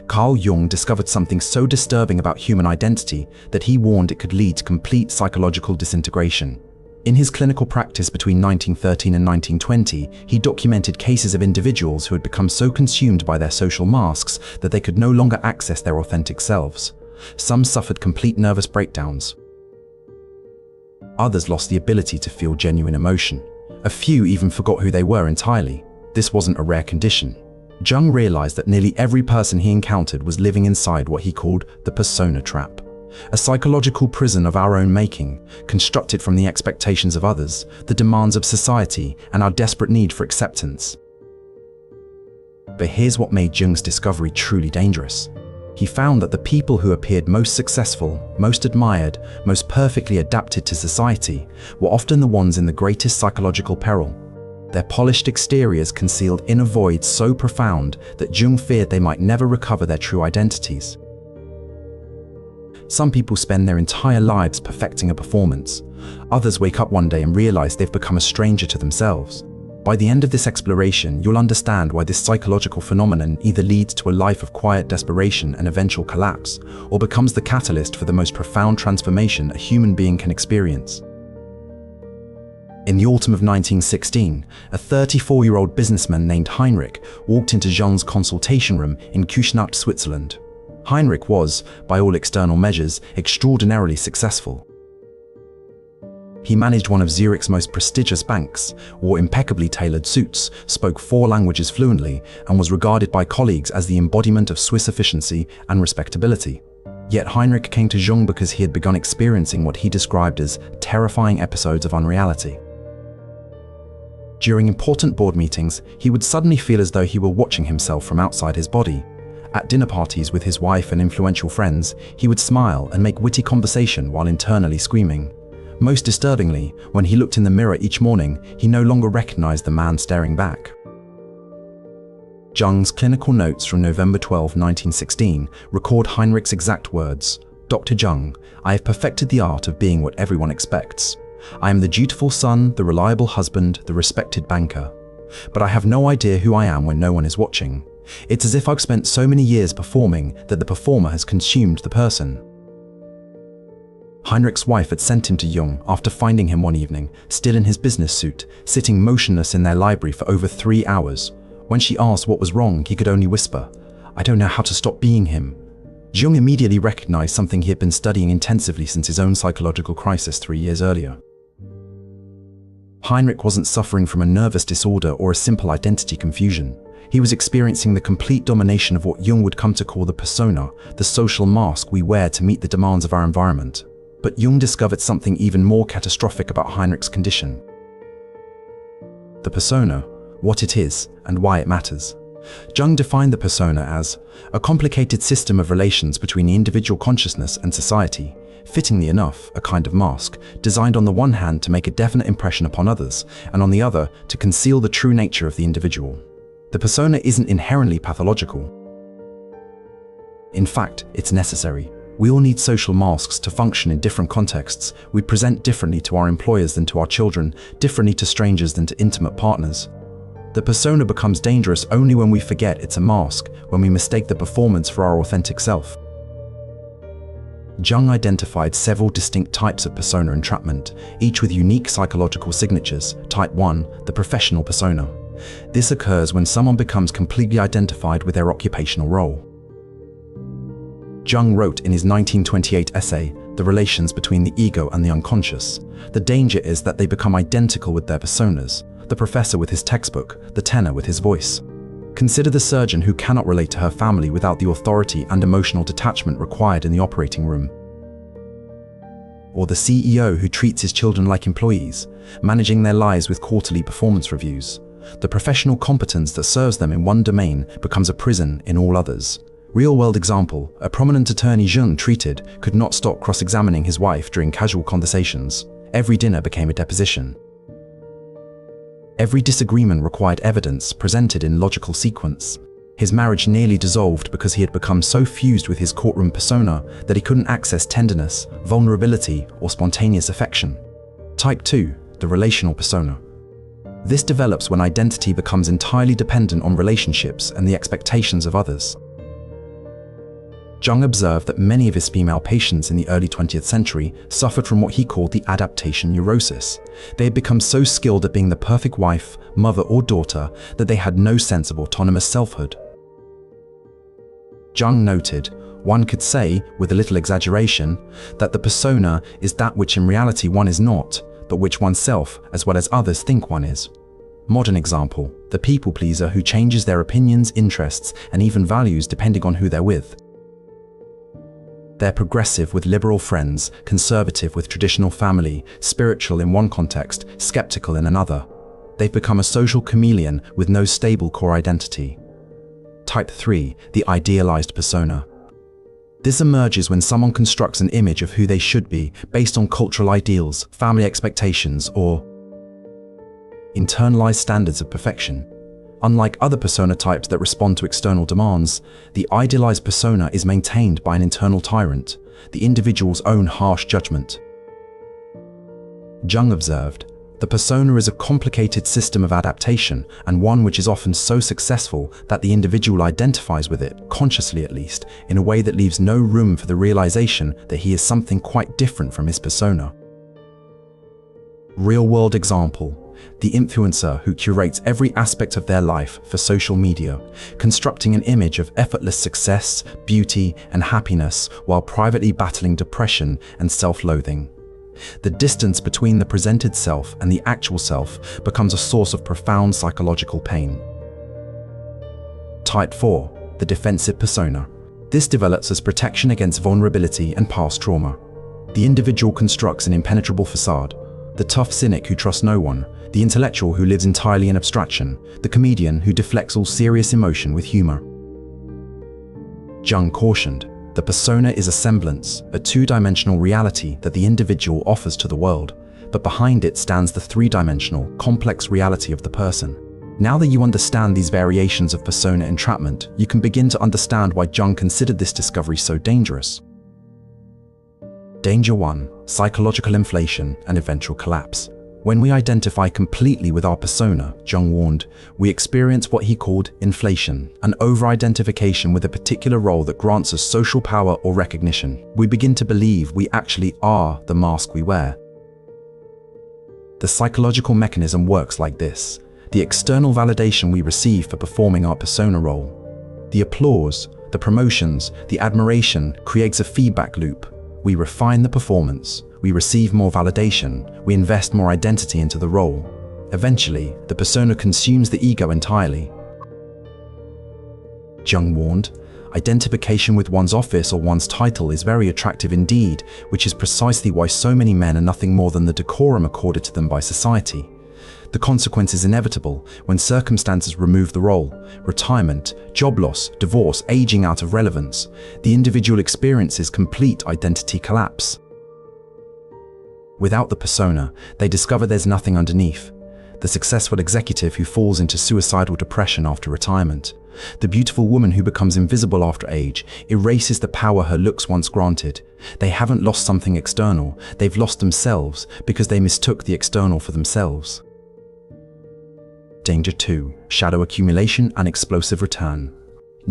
Carl Jung discovered something so disturbing about human identity that he warned it could lead to complete psychological disintegration. In his clinical practice between 1913 and 1920, he documented cases of individuals who had become so consumed by their social masks that they could no longer access their authentic selves. Some suffered complete nervous breakdowns. Others lost the ability to feel genuine emotion. A few even forgot who they were entirely. This wasn't a rare condition. Jung realized that nearly every person he encountered was living inside what he called the persona trap, a psychological prison of our own making, constructed from the expectations of others, the demands of society, and our desperate need for acceptance. But here's what made Jung's discovery truly dangerous. He found that the people who appeared most successful, most admired, most perfectly adapted to society were often the ones in the greatest psychological peril. Their polished exteriors concealed inner voids so profound that Jung feared they might never recover their true identities. Some people spend their entire lives perfecting a performance. Others wake up one day and realize they've become a stranger to themselves. By the end of this exploration, you'll understand why this psychological phenomenon either leads to a life of quiet desperation and eventual collapse, or becomes the catalyst for the most profound transformation a human being can experience. In the autumn of 1916, a 34-year-old businessman named Heinrich walked into Jung's consultation room in Küsnacht, Switzerland. Heinrich was, by all external measures, extraordinarily successful. He managed one of Zurich's most prestigious banks, wore impeccably tailored suits, spoke 4 languages fluently, and was regarded by colleagues as the embodiment of Swiss efficiency and respectability. Yet Heinrich came to Jung because he had begun experiencing what he described as terrifying episodes of unreality. During important board meetings, he would suddenly feel as though he were watching himself from outside his body. At dinner parties with his wife and influential friends, he would smile and make witty conversation while internally screaming. Most disturbingly, when he looked in the mirror each morning, he no longer recognized the man staring back. Jung's clinical notes from November 12, 1916 record Heinrich's exact words: "Dr. Jung, I have perfected the art of being what everyone expects. I am the dutiful son, the reliable husband, the respected banker. But I have no idea who I am when no one is watching. It's as if I've spent so many years performing that the performer has consumed the person." Heinrich's wife had sent him to Jung after finding him one evening, still in his business suit, sitting motionless in their library for over 3 hours. When she asked what was wrong, he could only whisper, "I don't know how to stop being him." Jung immediately recognized something he had been studying intensively since his own psychological crisis 3 years earlier. Heinrich wasn't suffering from a nervous disorder or a simple identity confusion. He was experiencing the complete domination of what Jung would come to call the persona, the social mask we wear to meet the demands of our environment. But Jung discovered something even more catastrophic about Heinrich's condition. The persona, what it is, and why it matters. Jung defined the persona as a complicated system of relations between the individual consciousness and society, fittingly enough, a kind of mask, designed on the one hand to make a definite impression upon others, and on the other to conceal the true nature of the individual. The persona isn't inherently pathological. In fact, it's necessary. We all need social masks to function in different contexts. We present differently to our employers than to our children, differently to strangers than to intimate partners. The persona becomes dangerous only when we forget it's a mask, when we mistake the performance for our authentic self. Jung identified several distinct types of persona entrapment, each with unique psychological signatures. Type 1, the professional persona. This occurs when someone becomes completely identified with their occupational role. Jung wrote in his 1928 essay, The Relations Between the Ego and the Unconscious, the danger is that they become identical with their personas, the professor with his textbook, the tenor with his voice. Consider the surgeon who cannot relate to her family without the authority and emotional detachment required in the operating room. Or the CEO who treats his children like employees, managing their lives with quarterly performance reviews. The professional competence that serves them in one domain becomes a prison in all others. Real-world example, a prominent attorney Jung treated could not stop cross-examining his wife during casual conversations. Every dinner became a deposition. Every disagreement required evidence presented in logical sequence. His marriage nearly dissolved because he had become so fused with his courtroom persona that he couldn't access tenderness, vulnerability, or spontaneous affection. Type 2, the relational persona. This develops when identity becomes entirely dependent on relationships and the expectations of others. Jung observed that many of his female patients in the early 20th century suffered from what he called the adaptation neurosis. They had become so skilled at being the perfect wife, mother, or daughter that they had no sense of autonomous selfhood. Jung noted, one could say, with a little exaggeration, that the persona is that which in reality one is not, but which oneself, as well as others, think one is. Modern example, the people pleaser who changes their opinions, interests, and even values depending on who they're with. They're progressive with liberal friends, conservative with traditional family, spiritual in one context, skeptical in another. They've become a social chameleon with no stable core identity. Type 3, the idealized persona. This emerges when someone constructs an image of who they should be based on cultural ideals, family expectations, or internalized standards of perfection. Unlike other persona types that respond to external demands, the idealized persona is maintained by an internal tyrant, the individual's own harsh judgment. Jung observed, the persona is a complicated system of adaptation and one which is often so successful that the individual identifies with it, consciously at least, in a way that leaves no room for the realization that he is something quite different from his persona. Real-world example. The influencer who curates every aspect of their life for social media, constructing an image of effortless success, beauty, and happiness while privately battling depression and self-loathing. The distance between the presented self and the actual self becomes a source of profound psychological pain. Type 4, the defensive persona. This develops as protection against vulnerability and past trauma. The individual constructs an impenetrable facade. The tough cynic who trusts no one, the intellectual who lives entirely in abstraction, the comedian who deflects all serious emotion with humor. Jung cautioned, the persona is a semblance, a two-dimensional reality that the individual offers to the world, but behind it stands the three-dimensional, complex reality of the person. Now that you understand these variations of persona entrapment, you can begin to understand why Jung considered this discovery so dangerous. Danger 1. Psychological inflation and eventual collapse. When we identify completely with our persona, Jung warned, we experience what he called inflation, an over-identification with a particular role that grants us social power or recognition. We begin to believe we actually are the mask we wear. The psychological mechanism works like this. The external validation we receive for performing our persona role. The applause, the promotions, the admiration creates a feedback loop. We refine the performance. We receive more validation, we invest more identity into the role. Eventually, the persona consumes the ego entirely. Jung warned, identification with one's office or one's title is very attractive indeed, which is precisely why so many men are nothing more than the decorum accorded to them by society. The consequence is inevitable when circumstances remove the role. Retirement, job loss, divorce, aging out of relevance. The individual experiences complete identity collapse. Without the persona, they discover there's nothing underneath. The successful executive who falls into suicidal depression after retirement. The beautiful woman who becomes invisible after age erases the power her looks once granted. They haven't lost something external, they've lost themselves because they mistook the external for themselves. Danger 2. Shadow accumulation and explosive return.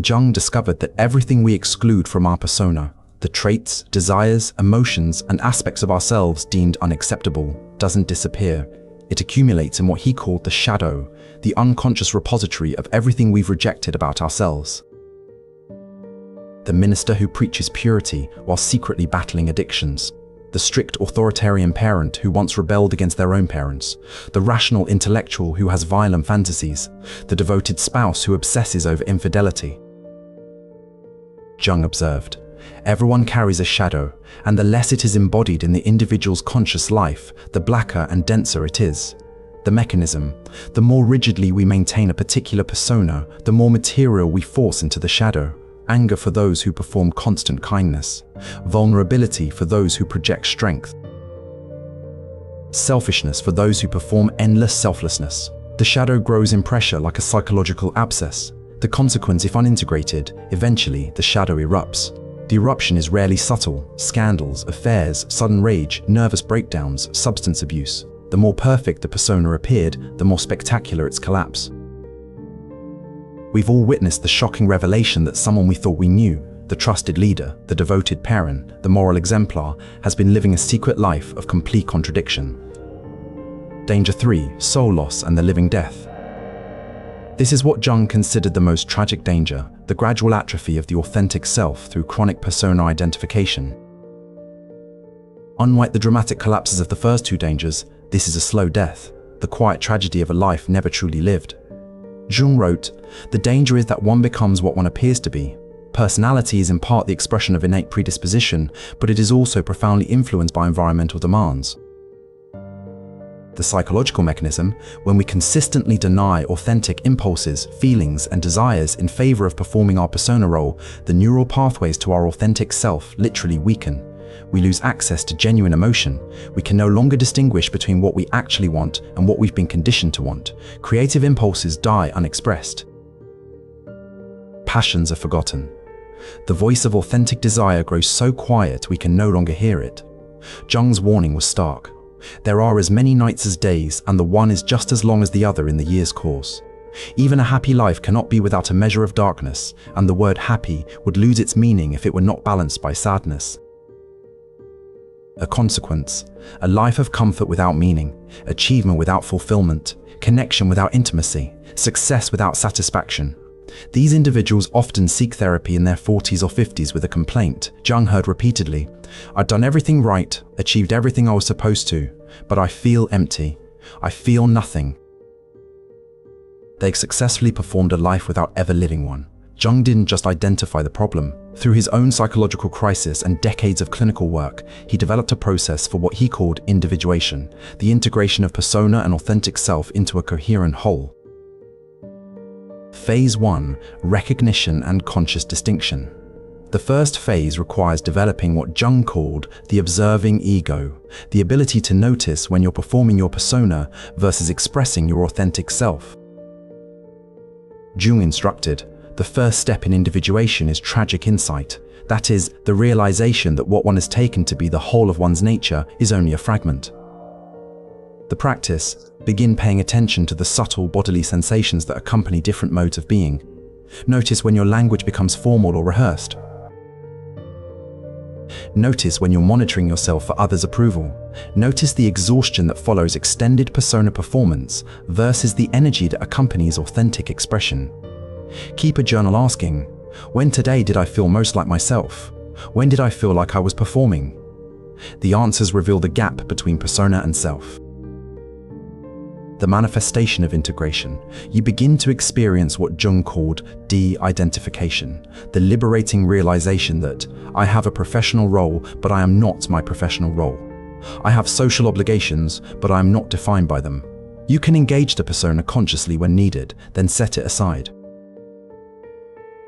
Jung discovered that everything we exclude from our persona, the traits, desires, emotions, and aspects of ourselves deemed unacceptable, doesn't disappear. It accumulates in what he called the shadow, the unconscious repository of everything we've rejected about ourselves. The minister who preaches purity while secretly battling addictions. The strict authoritarian parent who once rebelled against their own parents. The rational intellectual who has violent fantasies. The devoted spouse who obsesses over infidelity. Jung observed, everyone carries a shadow, and the less it is embodied in the individual's conscious life, the blacker and denser it is. The mechanism, the more rigidly we maintain a particular persona, the more material we force into the shadow. Anger for those who perform constant kindness. Vulnerability for those who project strength. Selfishness for those who perform endless selflessness. The shadow grows in pressure like a psychological abscess. The consequence, if unintegrated, eventually the shadow erupts. The eruption is rarely subtle. Scandals, affairs, sudden rage, nervous breakdowns, substance abuse. The more perfect the persona appeared, the more spectacular its collapse. We've all witnessed the shocking revelation that someone we thought we knew, The trusted leader, the devoted parent, the moral exemplar, has been living a secret life of complete contradiction. Danger 3. Soul loss and the living death. This is what Jung considered the most tragic danger, the gradual atrophy of the authentic self through chronic persona identification. Unlike the dramatic collapses of the first two dangers, this is a slow death, the quiet tragedy of a life never truly lived. Jung wrote, "The danger is that one becomes what one appears to be. Personality is in part the expression of innate predisposition, but it is also profoundly influenced by environmental demands." The psychological mechanism, when we consistently deny authentic impulses, feelings, and desires in favor of performing our persona role, the neural pathways to our authentic self literally weaken. We lose access to genuine emotion. We can no longer distinguish between what we actually want and what we've been conditioned to want. Creative impulses die unexpressed. Passions are forgotten. The voice of authentic desire grows so quiet we can no longer hear it. Jung's warning was stark. There are as many nights as days, and the one is just as long as the other in the year's course. Even a happy life cannot be without a measure of darkness, and the word happy would lose its meaning if it were not balanced by sadness. A consequence, a life of comfort without meaning, achievement without fulfillment, connection without intimacy, success without satisfaction. These individuals often seek therapy in their 40s or 50s with a complaint. Jung heard repeatedly, "I've done everything right, achieved everything I was supposed to, but I feel empty. I feel nothing." They successfully performed a life without ever living one. Jung didn't just identify the problem. Through his own psychological crisis and decades of clinical work, he developed a process for what he called individuation, the integration of persona and authentic self into a coherent whole. Phase 1. Recognition and conscious distinction. The first phase requires developing what Jung called the observing ego, the ability to notice when you're performing your persona versus expressing your authentic self. Jung instructed, the first step in individuation is tragic insight, that is, the realization that what one has taken to be the whole of one's nature is only a fragment. The practice, begin paying attention to the subtle bodily sensations that accompany different modes of being. Notice when your language becomes formal or rehearsed. Notice when you're monitoring yourself for others' approval. Notice the exhaustion that follows extended persona performance versus the energy that accompanies authentic expression. Keep a journal asking, when today did I feel most like myself? When did I feel like I was performing? The answers reveal the gap between persona and self. The manifestation of integration, you begin to experience what Jung called de-identification, the liberating realization that I have a professional role, but I am not my professional role. I have social obligations, but I am not defined by them. You can engage the persona consciously when needed, then set it aside.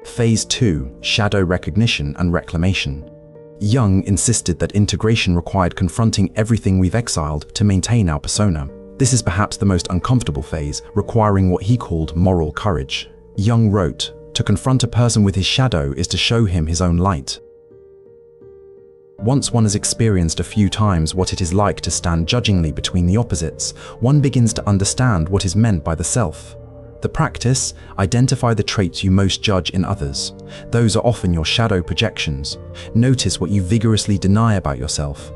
Phase 2. Shadow recognition and reclamation. Jung insisted that integration required confronting everything we've exiled to maintain our persona. This is perhaps the most uncomfortable phase, requiring what he called moral courage. Jung wrote, "To confront a person with his shadow is to show him his own light." Once one has experienced a few times what it is like to stand judgingly between the opposites, one begins to understand what is meant by the self. The practice, identify the traits you most judge in others. Those are often your shadow projections. Notice what you vigorously deny about yourself.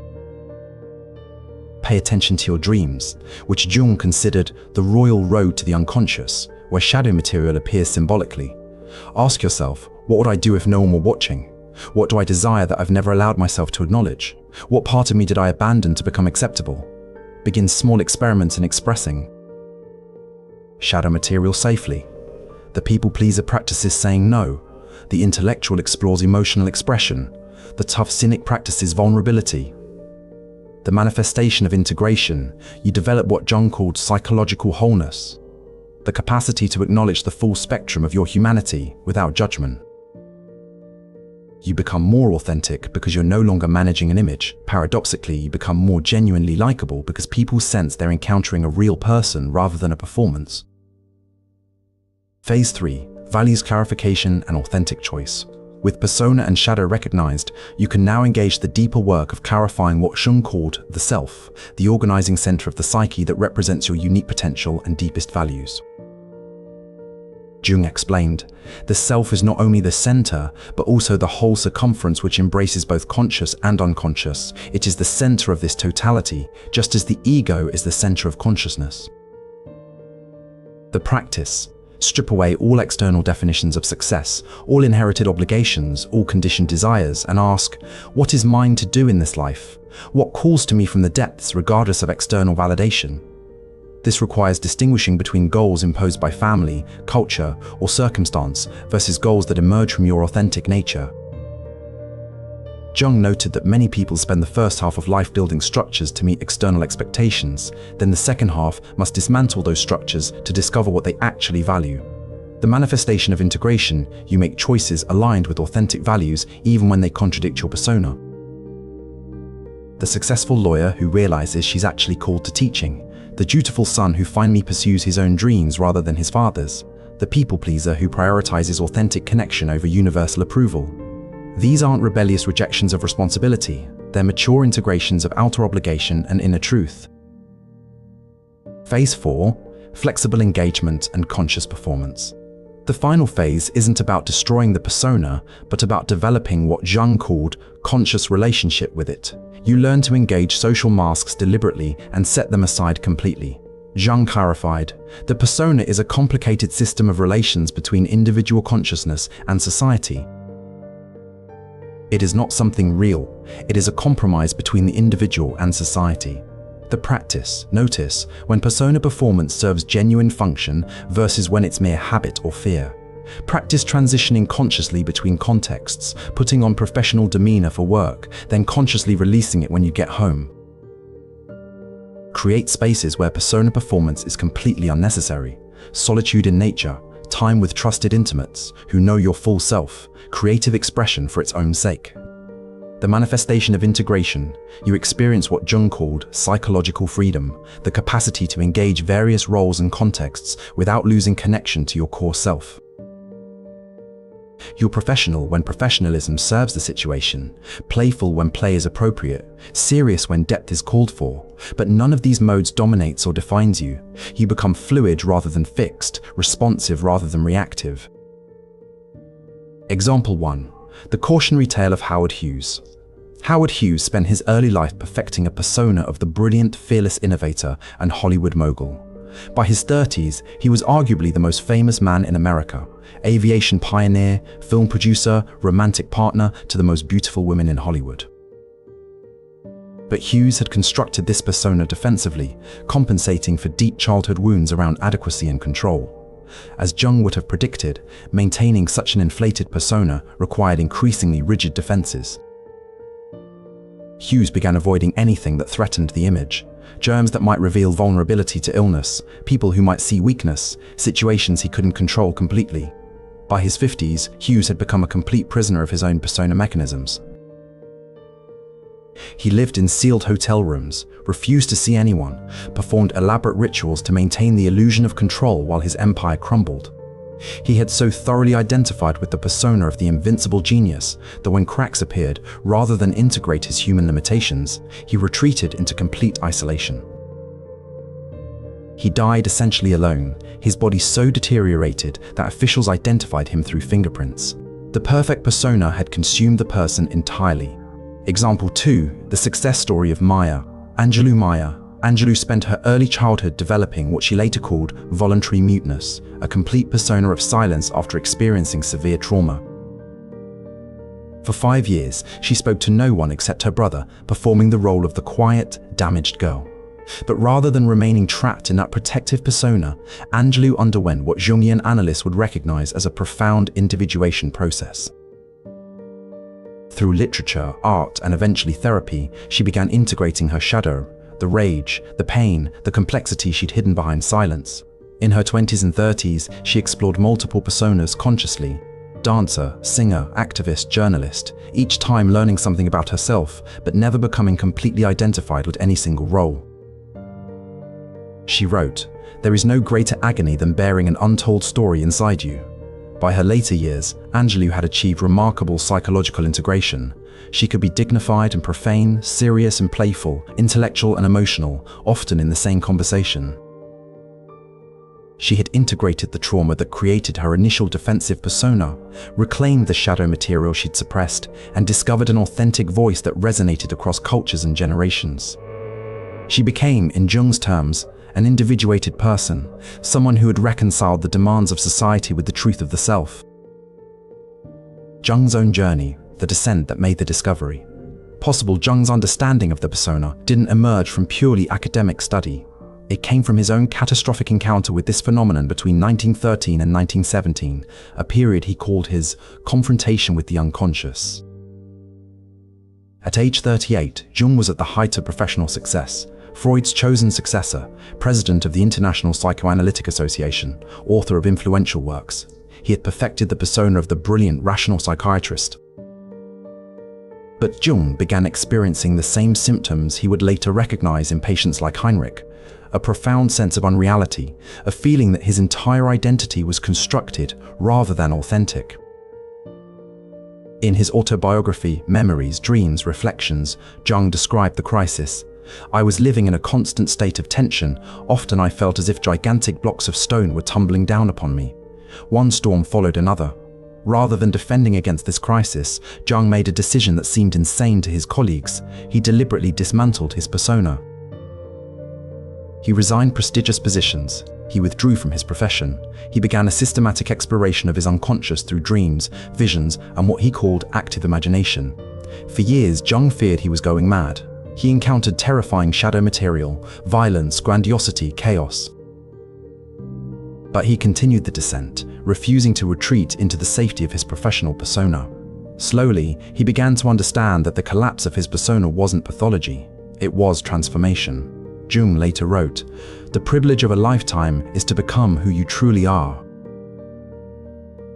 Pay attention to your dreams, which Jung considered the royal road to the unconscious, where shadow material appears symbolically. Ask yourself, what would I do if no one were watching? What do I desire that I've never allowed myself to acknowledge? What part of me did I abandon to become acceptable? Begin small experiments in expressing. Shadow material safely. The people pleaser practices saying no. The intellectual explores emotional expression. The tough cynic practices vulnerability. The manifestation of integration, you develop what Jung called psychological wholeness, the capacity to acknowledge the full spectrum of your humanity without judgment. You become more authentic because you're no longer managing an image. Paradoxically, you become more genuinely likable because people sense they're encountering a real person rather than a performance. Phase 3. Values clarification and authentic choice. With persona and shadow recognized, you can now engage the deeper work of clarifying what Jung called the self, the organizing center of the psyche that represents your unique potential and deepest values. Jung explained. The self is not only the center, but also the whole circumference which embraces both conscious and unconscious. It is the center of this totality, just as the ego is the center of consciousness. The practice. Strip away all external definitions of success, all inherited obligations, all conditioned desires, and ask, what is mine to do in this life? What calls to me from the depths regardless of external validation? This requires distinguishing between goals imposed by family, culture, or circumstance versus goals that emerge from your authentic nature. Jung noted that many people spend the first half of life building structures to meet external expectations, then the second half must dismantle those structures to discover what they actually value. The manifestation of integration, you make choices aligned with authentic values even when they contradict your persona. The successful lawyer who realizes she's actually called to teaching, the dutiful son who finally pursues his own dreams rather than his father's, the people pleaser who prioritizes authentic connection over universal approval. These aren't rebellious rejections of responsibility, they're mature integrations of outer obligation and inner truth. Phase 4, flexible engagement and conscious performance. The final phase isn't about destroying the persona, but about developing what Jung called conscious relationship with it. You learn to engage social masks deliberately and set them aside completely. Jung clarified, the persona is a complicated system of relations between individual consciousness and society. It is not something real, it is a compromise between the individual and society. The practice, notice, when persona performance serves genuine function versus when it's mere habit or fear. Practice transitioning consciously between contexts, putting on professional demeanor for work, then consciously releasing it when you get home. Create spaces where persona performance is completely unnecessary. Solitude in nature, time with trusted intimates who know your full self, creative expression for its own sake. The manifestation of integration, you experience what Jung called psychological freedom, the capacity to engage various roles and contexts without losing connection to your core self. You're professional when professionalism serves the situation, playful when play is appropriate, serious when depth is called for, but none of these modes dominates or defines you. You become fluid rather than fixed, responsive rather than reactive. Example 1. The cautionary tale of Howard Hughes. Howard Hughes spent his early life perfecting a persona of the brilliant, fearless innovator and Hollywood mogul. By his 30s, he was arguably the most famous man in America, aviation pioneer, film producer, romantic partner to the most beautiful women in Hollywood. But Hughes had constructed this persona defensively, compensating for deep childhood wounds around adequacy and control. As Jung would have predicted, maintaining such an inflated persona required increasingly rigid defenses. Hughes began avoiding anything that threatened the image. Germs that might reveal vulnerability to illness, people who might see weakness, situations he couldn't control completely. By his 50s, Hughes had become a complete prisoner of his own persona mechanisms. He lived in sealed hotel rooms, refused to see anyone, performed elaborate rituals to maintain the illusion of control while his empire crumbled. He had so thoroughly identified with the persona of the invincible genius that when cracks appeared, rather than integrate his human limitations, he retreated into complete isolation. He died essentially alone, his body so deteriorated that officials identified him through fingerprints. The perfect persona had consumed the person entirely. Example 2, the success story of Maya Angelou. Angelou spent her early childhood developing what she later called voluntary muteness, a complete persona of silence after experiencing severe trauma. For 5 years, she spoke to no one except her brother, performing the role of the quiet, damaged girl. But rather than remaining trapped in that protective persona, Angelou underwent what Jungian analysts would recognize as a profound individuation process. Through literature, art, and eventually therapy, she began integrating her shadow, the rage, the pain, the complexity she'd hidden behind silence. In her 20s and 30s, she explored multiple personas consciously: dancer, singer, activist, journalist, each time learning something about herself, but never becoming completely identified with any single role. She wrote, "There is no greater agony than bearing an untold story inside you." By her later years, Angelou had achieved remarkable psychological integration. She could be dignified and profane, serious and playful, intellectual and emotional, often in the same conversation. She had integrated the trauma that created her initial defensive persona, reclaimed the shadow material she'd suppressed, and discovered an authentic voice that resonated across cultures and generations. She became, in Jung's terms, an individuated person, someone who had reconciled the demands of society with the truth of the self. Jung's own journey, the descent that made the discovery possible. Jung's understanding of the persona didn't emerge from purely academic study. It came from his own catastrophic encounter with this phenomenon between 1913 and 1917, a period he called his confrontation with the unconscious. At age 38, Jung was at the height of professional success, Freud's chosen successor, president of the International Psychoanalytic Association, author of influential works. He had perfected the persona of the brilliant rational psychiatrist. But Jung began experiencing the same symptoms he would later recognize in patients like Heinrich: a profound sense of unreality, a feeling that his entire identity was constructed rather than authentic. In his autobiography, Memories, Dreams, Reflections, Jung described the crisis. "I was living in a constant state of tension. Often I felt as if gigantic blocks of stone were tumbling down upon me. One storm followed another. Rather than defending against this crisis, Jung made a decision that seemed insane to his colleagues. He deliberately dismantled his persona. He resigned prestigious positions. He withdrew from his profession. He began a systematic exploration of his unconscious through dreams, visions, and what he called active imagination. For years, Jung feared he was going mad. He encountered terrifying shadow material, violence, grandiosity, chaos. But he continued the descent, refusing to retreat into the safety of his professional persona. Slowly, he began to understand that the collapse of his persona wasn't pathology, it was transformation. Jung later wrote, "The privilege of a lifetime is to become who you truly are."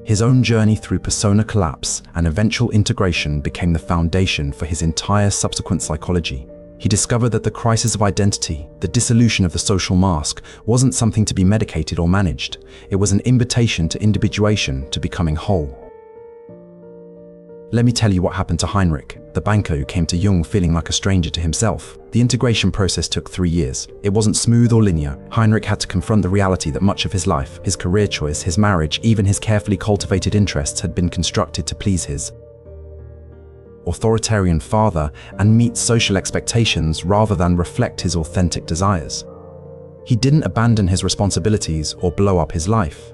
His own journey through persona collapse and eventual integration became the foundation for his entire subsequent psychology. He discovered that the crisis of identity, the dissolution of the social mask, wasn't something to be medicated or managed. It was an invitation to individuation, to becoming whole. Let me tell you what happened to Heinrich, the banker who came to Jung feeling like a stranger to himself. The integration process took 3 years. It wasn't smooth or linear. Heinrich had to confront the reality that much of his life, his career choice, his marriage, even his carefully cultivated interests had been constructed to please his authoritarian father and meet social expectations rather than reflect his authentic desires. He didn't abandon his responsibilities or blow up his life.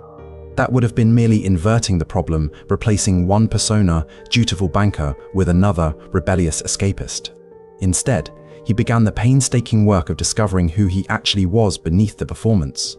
That would have been merely inverting the problem, replacing one persona, dutiful banker, with another, rebellious escapist. Instead, he began the painstaking work of discovering who he actually was beneath the performance.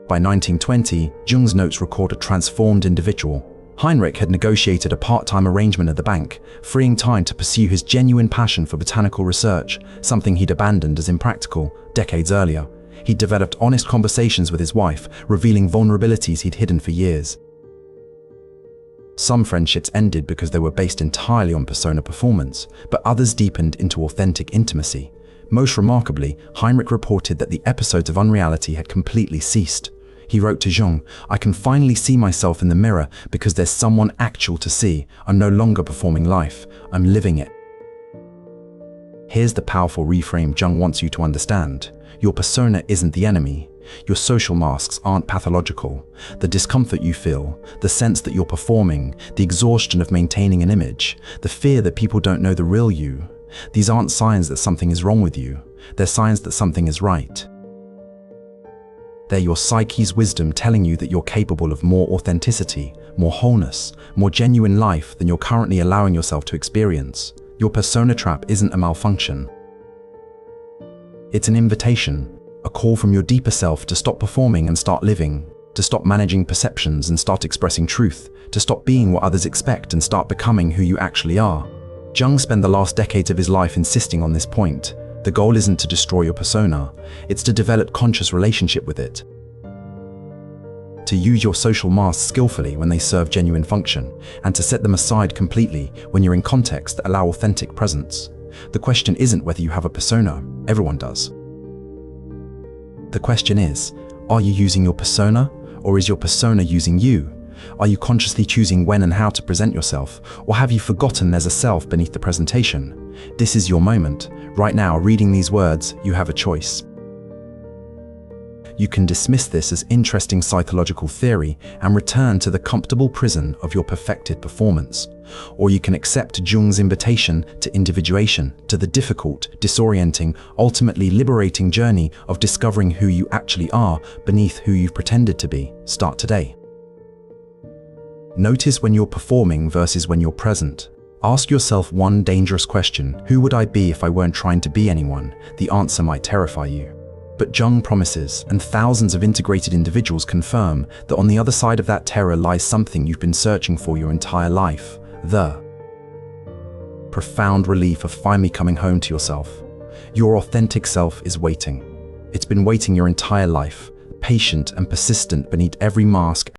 By 1920, Jung's notes record a transformed individual. Heinrich had negotiated a part-time arrangement at the bank, freeing time to pursue his genuine passion for botanical research, something he'd abandoned as impractical decades earlier. He'd developed honest conversations with his wife, revealing vulnerabilities he'd hidden for years. Some friendships ended because they were based entirely on persona performance, but others deepened into authentic intimacy. Most remarkably, Heinrich reported that the episodes of unreality had completely ceased. He wrote to Jung, "I can finally see myself in the mirror because there's someone actual to see. I'm no longer performing life, I'm living it." Here's the powerful reframe Jung wants you to understand. Your persona isn't the enemy. Your social masks aren't pathological. The discomfort you feel, the sense that you're performing, the exhaustion of maintaining an image, the fear that people don't know the real you, these aren't signs that something is wrong with you. They're signs that something is right. They're your psyche's wisdom telling you that you're capable of more authenticity, more wholeness, more genuine life than you're currently allowing yourself to experience. Your persona trap isn't a malfunction. It's an invitation, a call from your deeper self to stop performing and start living, to stop managing perceptions and start expressing truth, to stop being what others expect and start becoming who you actually are. Jung spent the last decades of his life insisting on this point. The goal isn't to destroy your persona, it's to develop conscious relationship with it. To use your social masks skillfully when they serve genuine function, and to set them aside completely when you're in contexts that allow authentic presence. The question isn't whether you have a persona, everyone does. The question is, are you using your persona, or is your persona using you? Are you consciously choosing when and how to present yourself, or have you forgotten there's a self beneath the presentation? This is your moment. Right now, reading these words, you have a choice. You can dismiss this as interesting psychological theory and return to the comfortable prison of your perfected performance. Or you can accept Jung's invitation to individuation, to the difficult, disorienting, ultimately liberating journey of discovering who you actually are beneath who you've pretended to be. Start today. Notice when you're performing versus when you're present. Ask yourself one dangerous question: who would I be if I weren't trying to be anyone? The answer might terrify you. But Jung promises, and thousands of integrated individuals confirm, that on the other side of that terror lies something you've been searching for your entire life: the profound relief of finally coming home to yourself. Your authentic self is waiting. It's been waiting your entire life, patient and persistent beneath every mask,